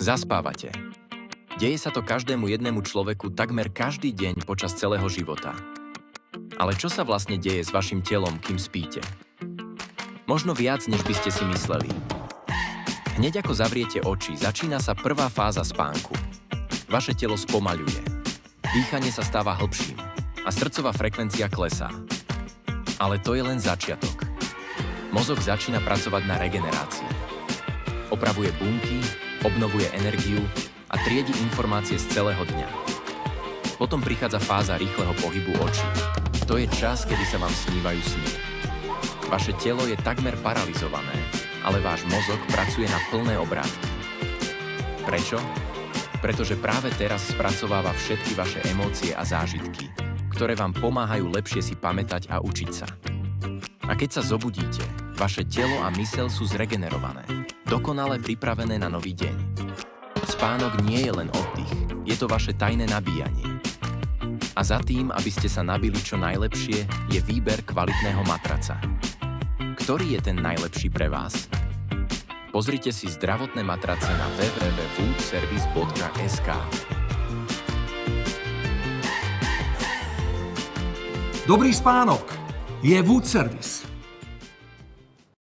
Zaspávate. Deje sa to každému jednému človeku takmer každý deň počas celého života. Ale čo sa vlastne deje s vašim telom, kým spíte? Možno viac, než by ste si mysleli. Hneď ako zavriete oči, začína sa prvá fáza spánku. Vaše telo spomaľuje. Dýchanie sa stáva hlbším a srdcová frekvencia klesá. Ale to je len začiatok. Mozog začína pracovať na regenerácii. Opravuje bunky, obnovuje energiu a triedi informácie z celého dňa. Potom prichádza fáza rýchleho pohybu očí. To je čas, kedy sa vám snívajú sny. Vaše telo je takmer paralizované, ale váš mozog pracuje na plné obrátky. Prečo? Pretože práve teraz spracováva všetky vaše emócie a zážitky, ktoré vám pomáhajú lepšie si pamätať a učiť sa. A keď sa zobudíte, vaše telo a myseľ sú zregenerované, dokonale pripravené na nový deň. Spánok nie je len oddych, je to vaše tajné nabíjanie. A za tým, aby ste sa nabili čo najlepšie, je výber kvalitného matraca. Ktorý je ten najlepší pre vás? Pozrite si zdravotné matrace na www.woodservice.sk. Dobrý spánok je Wood Service.